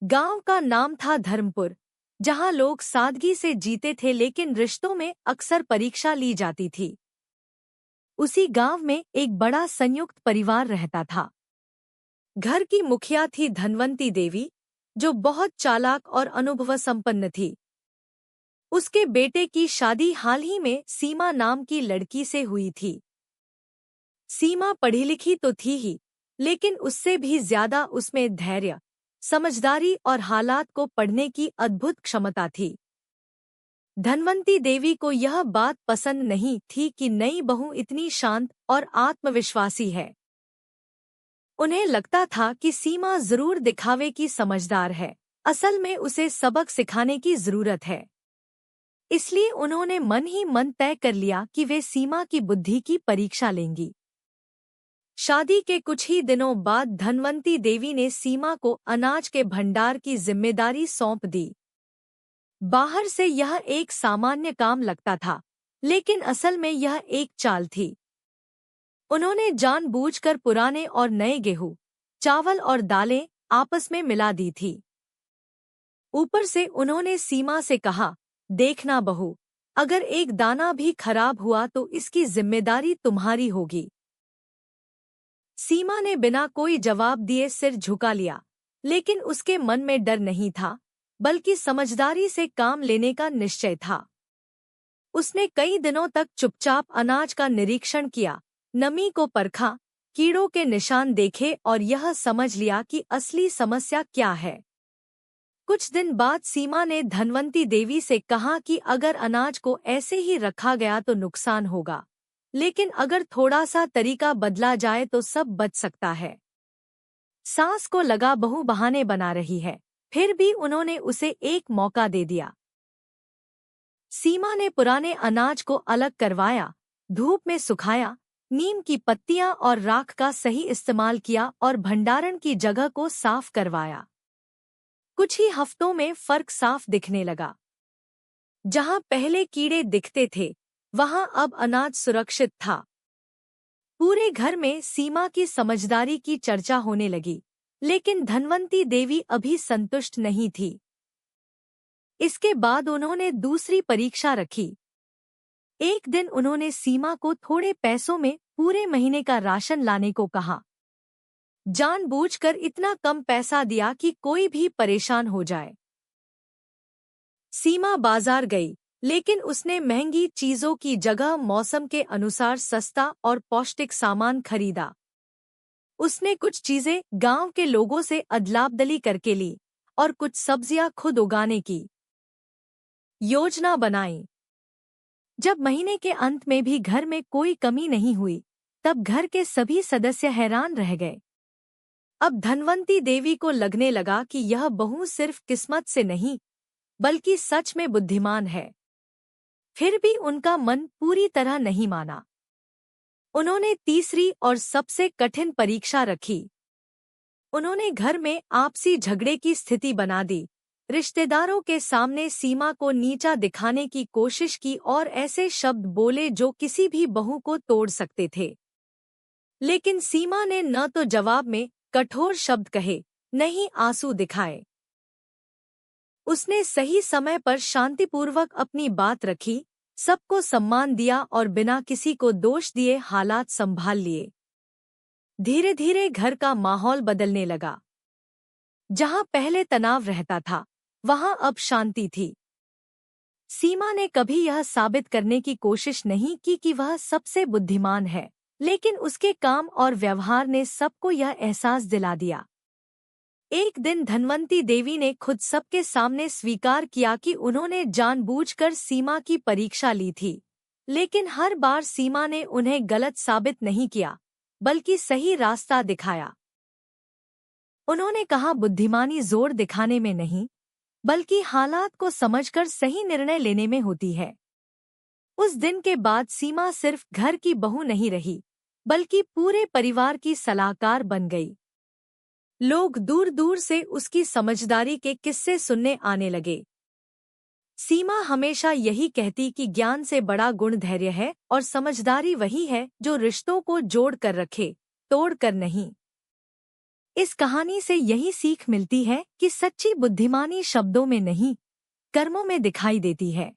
गांव का नाम था धर्मपुर, जहां लोग सादगी से जीते थे लेकिन रिश्तों में अक्सर परीक्षा ली जाती थी। उसी गांव में एक बड़ा संयुक्त परिवार रहता था। घर की मुखिया थी धनवंती देवी, जो बहुत चालाक और अनुभव संपन्न थी। उसके बेटे की शादी हाल ही में सीमा नाम की लड़की से हुई थी। सीमा पढ़ी लिखी तो थी ही, लेकिन उससे भी ज्यादा उसमें धैर्य, समझदारी और हालात को पढ़ने की अद्भुत क्षमता थी। धनवंती देवी को यह बात पसंद नहीं थी कि नई बहू इतनी शांत और आत्मविश्वासी है। उन्हें लगता था कि सीमा जरूर दिखावे की समझदार है, असल में उसे सबक सिखाने की जरूरत है। इसलिए उन्होंने मन ही मन तय कर लिया कि वे सीमा की बुद्धि की परीक्षा लेंगी। शादी के कुछ ही दिनों बाद धनवंती देवी ने सीमा को अनाज के भंडार की जिम्मेदारी सौंप दी। बाहर से यह एक सामान्य काम लगता था, लेकिन असल में यह एक चाल थी। उन्होंने जानबूझकर पुराने और नए गेहूं, चावल और दालें आपस में मिला दी थी। ऊपर से उन्होंने सीमा से कहा, देखना बहू, अगर एक दाना भी खराब हुआ तो इसकी जिम्मेदारी तुम्हारी होगी। सीमा ने बिना कोई जवाब दिए सिर झुका लिया, लेकिन उसके मन में डर नहीं था, बल्कि समझदारी से काम लेने का निश्चय था। उसने कई दिनों तक चुपचाप अनाज का निरीक्षण किया, नमी को परखा, कीड़ों के निशान देखे और यह समझ लिया कि असली समस्या क्या है। कुछ दिन बाद सीमा ने धनवंती देवी से कहा कि अगर अनाज को ऐसे ही रखा गया तो नुकसान होगा, लेकिन अगर थोड़ा सा तरीका बदला जाए तो सब बच सकता है। सास को लगा बहू बहाने बना रही है, फिर भी उन्होंने उसे एक मौका दे दिया। सीमा ने पुराने अनाज को अलग करवाया, धूप में सुखाया, नीम की पत्तियां और राख का सही इस्तेमाल किया और भंडारण की जगह को साफ करवाया। कुछ ही हफ्तों में फर्क साफ दिखने लगा। जहां पहले कीड़े दिखते थे, वहां अब अनाज सुरक्षित था। पूरे घर में सीमा की समझदारी की चर्चा होने लगी, लेकिन धनवंती देवी अभी संतुष्ट नहीं थी। इसके बाद उन्होंने दूसरी परीक्षा रखी। एक दिन उन्होंने सीमा को थोड़े पैसों में पूरे महीने का राशन लाने को कहा। जानबूझकर इतना कम पैसा दिया कि कोई भी परेशान हो जाए। सीमा बाजार गई, लेकिन उसने महंगी चीजों की जगह मौसम के अनुसार सस्ता और पौष्टिक सामान खरीदा। उसने कुछ चीजें गांव के लोगों से अदलाबदली करके ली और कुछ सब्जियां खुद उगाने की योजना बनाई। जब महीने के अंत में भी घर में कोई कमी नहीं हुई, तब घर के सभी सदस्य हैरान रह गए। अब धनवंती देवी को लगने लगा कि यह बहू सिर्फ किस्मत से नहीं, बल्कि सच में बुद्धिमान है। फिर भी उनका मन पूरी तरह नहीं माना। उन्होंने तीसरी और सबसे कठिन परीक्षा रखी। उन्होंने घर में आपसी झगड़े की स्थिति बना दी, रिश्तेदारों के सामने सीमा को नीचा दिखाने की कोशिश की और ऐसे शब्द बोले जो किसी भी बहू को तोड़ सकते थे। लेकिन सीमा ने न तो जवाब में कठोर शब्द कहे, न ही आंसू दिखाए। उसने सही समय पर शांतिपूर्वक अपनी बात रखी, सबको सम्मान दिया और बिना किसी को दोष दिए हालात संभाल लिए। धीरे धीरे घर का माहौल बदलने लगा। जहां पहले तनाव रहता था, वहां अब शांति थी। सीमा ने कभी यह साबित करने की कोशिश नहीं की कि वह सबसे बुद्धिमान है, लेकिन उसके काम और व्यवहार ने सबको यह एहसास दिला दिया। एक दिन धनवंती देवी ने खुद सबके सामने स्वीकार किया कि उन्होंने जानबूझकर सीमा की परीक्षा ली थी, लेकिन हर बार सीमा ने उन्हें गलत साबित नहीं किया, बल्कि सही रास्ता दिखाया। उन्होंने कहा, बुद्धिमानी जोर दिखाने में नहीं, बल्कि हालात को समझकर सही निर्णय लेने में होती है। उस दिन के बाद सीमा सिर्फ घर की बहू नहीं रही, बल्कि पूरे परिवार की सलाहकार बन गई। लोग दूर दूर से उसकी समझदारी के किस्से सुनने आने लगे। सीमा हमेशा यही कहती कि ज्ञान से बड़ा गुण धैर्य है और समझदारी वही है जो रिश्तों को जोड़ कर रखे, तोड़ कर नहीं। इस कहानी से यही सीख मिलती है कि सच्ची बुद्धिमानी शब्दों में नहीं, कर्मों में दिखाई देती है।